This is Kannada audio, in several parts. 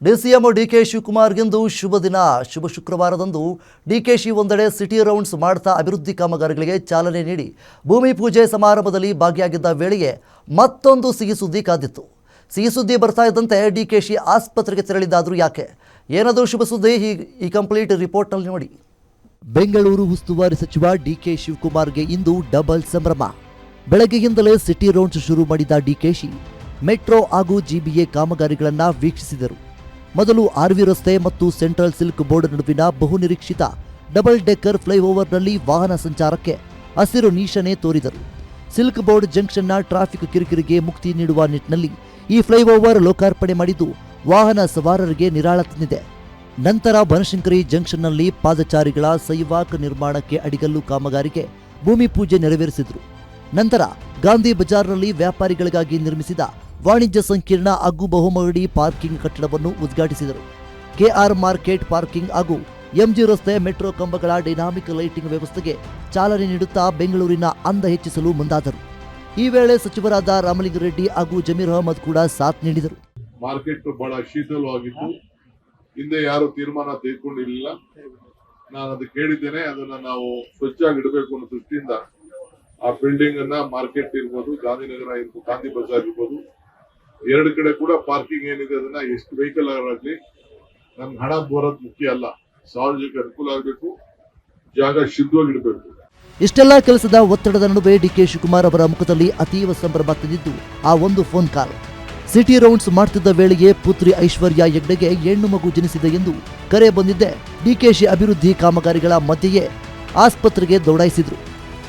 ಡಿಸಿಎಂ ಡಿಕೆ ಶಿವಕುಮಾರ್ಗೆಂದು ಶುಭ ದಿನ. ಶುಭ ಶುಕ್ರವಾರದಂದು ಡಿಕೆಶಿ ಒಂದೆಡೆ ಸಿಟಿ ರೌಂಡ್ಸ್ ಮಾಡ್ತಾ ಅಭಿವೃದ್ಧಿ ಕಾಮಗಾರಿಗಳಿಗೆ ಚಾಲನೆ ನೀಡಿ ಭೂಮಿ ಪೂಜೆ ಸಮಾರಂಭದಲ್ಲಿ ಭಾಗಿಯಾಗಿದ್ದ ವೇಳೆಗೆ ಮತ್ತೊಂದು ಸಿಹಿ ಸುದ್ದಿ ಕಾದಿತ್ತು. ಸಿಹಿ ಸುದ್ದಿ ಬರ್ತಾ ಇದ್ದಂತೆ ಡಿಕೆಶಿ ಆಸ್ಪತ್ರೆಗೆ ತೆರಳಿದ್ದಾದರೂ ಯಾಕೆ, ಏನದು ಶುಭ ಸುದ್ದಿ? ಈ ಕಂಪ್ಲೀಟ್ ರಿಪೋರ್ಟ್ನಲ್ಲಿ ನೋಡಿ. ಬೆಂಗಳೂರು ಉಸ್ತುವಾರಿ ಸಚಿವ ಡಿಕೆ ಶಿವಕುಮಾರ್ಗೆ ಇಂದು ಡಬಲ್ ಸಂಭ್ರಮ. ಬೆಳಗ್ಗೆಯಿಂದಲೇ ಸಿಟಿ ರೌಂಡ್ಸ್ ಶುರು ಮಾಡಿದ ಡಿಕೆಶಿ ಮೆಟ್ರೋ ಹಾಗೂ ಜಿಬಿಎ ಕಾಮಗಾರಿಗಳನ್ನು ವೀಕ್ಷಿಸಿದರು. ಮೊದಲು ಆರ್ವಿ ರಸ್ತೆ ಮತ್ತು ಸೆಂಟ್ರಲ್ ಸಿಲ್ಕ್ ಬೋರ್ಡ್ ನಡುವಿನ ಬಹುನಿರೀಕ್ಷಿತ ಡಬಲ್ ಡೆಕ್ಕರ್ ಫ್ಲೈಓವರ್ನಲ್ಲಿ ವಾಹನ ಸಂಚಾರಕ್ಕೆ ಹಸಿರು ನಿಶಾನೆ ತೋರಿದರು. ಸಿಲ್ಕ್ ಬೋರ್ಡ್ ಜಂಕ್ಷನ್ನ ಟ್ರಾಫಿಕ್ ಕಿರಿಕಿರಿಗೆ ಮುಕ್ತಿ ನೀಡುವ ನಿಟ್ಟಿನಲ್ಲಿ ಈ ಫ್ಲೈಓವರ್ ಲೋಕಾರ್ಪಣೆ ಮಾಡಿದ್ದು ವಾಹನ ಸವಾರರಿಗೆ ನಿರಾಳ ತಂದಿದೆ. ನಂತರ ಬನಶಂಕರಿ ಜಂಕ್ಷನ್ನಲ್ಲಿ ಪಾದಚಾರಿಗಳ ಸೈವಾಕ್ ನಿರ್ಮಾಣಕ್ಕೆ ಅಡಿಗಲ್ಲು ಕಾಮಗಾರಿಗೆ ಭೂಮಿ ಪೂಜೆ ನೆರವೇರಿಸಿದರು. ನಂತರ ಗಾಂಧಿ ಬಜಾರ್ನಲ್ಲಿ ವ್ಯಾಪಾರಿಗಳಿಗಾಗಿ ನಿರ್ಮಿಸಿದ ವಾಣಿಜ್ಯ ಸಂಕೀರ್ಣ ಹಾಗೂ ಬಹುಮಹಡಿ ಪಾರ್ಕಿಂಗ್ ಕಟ್ಟಡವನ್ನು ಉದ್ಘಾಟಿಸಿದರು. ಕೆಆರ್ ಮಾರ್ಕೆಟ್ ಪಾರ್ಕಿಂಗ್ ಹಾಗೂ ಎಂಜಿ ರಸ್ತೆ ಮೆಟ್ರೋ ಕಂಬಗಳ ಡೈನಾಮಿಕ್ ಲೈಟಿಂಗ್ ವ್ಯವಸ್ಥೆಗೆ ಚಾಲನೆ ನೀಡುತ್ತಾ ಬೆಂಗಳೂರಿನ ಅಂದ ಹೆಚ್ಚಿಸಲು ಮುಂದಾದರು. ಈ ವೇಳೆ ಸಚಿವರಾದ ರಾಮಲಿಂಗಾರೆಡ್ಡಿ ಹಾಗೂ ಜಮೀರ್ ಅಹಮದ್ ಕೂಡ ಸಾಥ್ ನೀಡಿದರು. ಮಾರ್ಕೆಟ್ ಬಹಳ ಶೀತಲವಾಗಿತ್ತು. ಹಿಂದೆ ಯಾರು ತೀರ್ಮಾನ ತೆಗೆದುಕೊಂಡಿರಲಿಲ್ಲ. ನಾನು ಅದು ಕೇಳಿದ್ದೇನೆ. ಅದನ್ನ ನಾವು ಸ್ವಚ್ಛವಾಗಿ ಇಡಬೇಕು ಅನ್ನೋ ದೃಷ್ಟಿಯಿಂದ ಆ ಬಿಲ್ಡಿಂಗ್ ಅನ್ನ ಮಾರ್ಕೆಟ್ ಇರ್ಬೋದು, ಗಾಂಧಿನಗರ ಇರ್ಬೋದು, ಗಾಂಧಿ ಬಜಾರ್ ಇರ್ಬೋದು, ಎರಡು ಕಡೆ ಕೂಡ ಪಾರ್ಕಿಂಗ್ ಏನಿದೆ ಅದನ್ನ ಎಷ್ಟು ವೆಹಿಕಲ್ ಆಗಲಿ ನಮ್ಗೆ ಹಣ ಬರೋದು ಮುಖ್ಯ ಅಲ್ಲ. ಸಾರ್ವಜನಿಕ ಅನುಕೂಲ ಆಗಬೇಕು, ಜಾಗ ಶುದ್ಧವಾಗಿಡಬೇಕು. ಇಷ್ಟೆಲ್ಲ ಕೆಲಸದ ಒತ್ತಡದ ನಡುವೆ ಡಿಕೆ ಶಿವಕುಮಾರ್ ಅವರ ಮುಖದಲ್ಲಿ ಅತೀವ ಸಂಭ್ರಮ ತಂದಿದ್ದು ಆ ಒಂದು ಫೋನ್ ಕಾಲ್. ಸಿಟಿ ರೌಂಡ್ಸ್ ಮಾಡ್ತಿದ್ದ ವೇಳೆಗೆ ಪುತ್ರಿ ಐಶ್ವರ್ಯ ಹೆಗ್ಡೆಗೆ ಹೆಣ್ಣು ಮಗು ಜನಿಸಿದೆ ಎಂದು ಕರೆ ಬಂದಿದ್ದೆ ಡಿಕೆಶಿ ಅಭಿವೃದ್ಧಿ ಕಾಮಗಾರಿಗಳ ಮಧ್ಯೆಯೇ ಆಸ್ಪತ್ರೆಗೆ ದೌಡಾಯಿಸಿದ್ರು.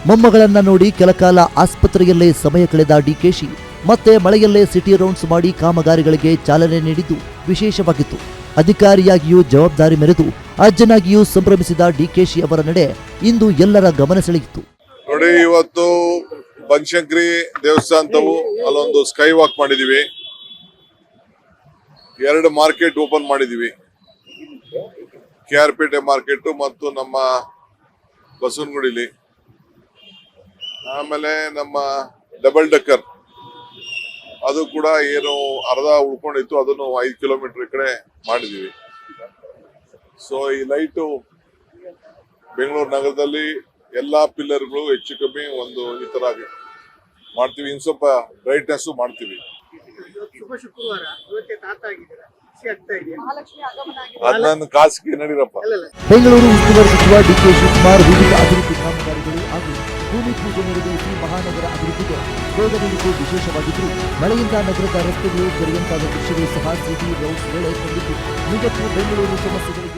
ಮೊಮ್ಮಗಳನ್ನ ನೋಡಿ ಕೆಲಕಾಲ ಆಸ್ಪತ್ರೆಯಲ್ಲೇ ಸಮಯ ಕಳೆದ ಡಿಕೆಶಿ ಮತ್ತೆ ಮಳೆಯಲ್ಲೇ ಸಿಟಿ ರೌಂಡ್ಸ್ ಮಾಡಿ ಕಾಮಗಾರಿಗಳಿಗೆ ಚಾಲನೆ ನೀಡಿದ್ದು ವಿಶೇಷವಾಗಿತ್ತು. ಅಧಿಕಾರಿಯಾಗಿಯೂ ಜವಾಬ್ದಾರಿ ಮೆರೆದು ಅಜ್ಜನಾಗಿಯೂ ಸಂಭ್ರಮಿಸಿದ ಡಿಕೆಶಿ ಅವರ ನಡೆ ಇಂದು ಎಲ್ಲರ ಗಮನ ಸೆಳೆಯಿತು. ನೋಡಿ, ಇವತ್ತು ಬನಶಂಕರಿ ದೇವಸ್ಥಾನದವು ಅಲ್ಲೊಂದು ಸ್ಕೈ ವಾಕ್ ಮಾಡಿದೀವಿ, 2 ಮಾರ್ಕೆಟ್ ಓಪನ್ ಮಾಡಿದೀವಿ. ಕೆಆರ್ಪೇಟೆ ಮಾರ್ಕೆಟ್ ಮತ್ತು ನಮ್ಮ ಬಸವನಗುಡಿಲಿ. ಆಮೇಲೆ ನಮ್ಮ ಡಬಲ್ ಡೆಕ್ಕರ್ ಅದು ಕೂಡ ಏನು ಅರ್ಧ ಉಳ್ಕೊಂಡಿತ್ತು, ಅದನ್ನು 5 ಕಿಲೋಮೀಟರ್ ಈ ಕಡೆ ಮಾಡಿದೀವಿ. ಸೊ ಈ ಲೈಟು ಬೆಂಗಳೂರು ನಗರದಲ್ಲಿ ಎಲ್ಲಾ ಪಿಲ್ಲರ್ಗಳು ಹೆಚ್ಚು ಕಮ್ಮಿ ಒಂದು ಈ ತರ ಮಾಡ್ತೀವಿ. ಇನ್ ಸ್ವಲ್ಪ ಬ್ರೈಟ್ನೆಸ್ ಮಾಡ್ತೀವಿ. ಅದನ್ನ ಖಾಸಗಿ ನಡೀರಪ್ಪ. ಬೆಂಗಳೂರು ಉಸ್ತುವಾರಿ ಸಚಿವ ಡಿಕೆ ಶಿವಕುಮಾರ್ ವಿವಿಧ ಅಭಿವೃದ್ಧಿ ಕಾಮಗಾರಿಗಳು ಹಾಗೂ ಭೂಮಿ ಪೂಜೆ ನೆರವೇರಿಸಿ ಮಹಾನಗರ ಅಭಿವೃದ್ಧಿಗೆ ಬೇಗ ನೀಡಿದ್ದು ವಿಶೇಷವಾಗಿದ್ದು, ಮಳೆಯಿಂದ ನಗರದ ರಸ್ತೆಗಳು ಕೆರೆಯಂತಾದ ದೃಶ್ಯಗಳು ಸಹ ಸಿಟಿ ರೌಂಡ್ಸ್ ವೇಳೆ ಕಂಡಿದ್ದು ನಿಜಕ್ಕೂ ಬೆಂಗಳೂರು ಸಮಸ್ಯೆಗಳಿಗೆ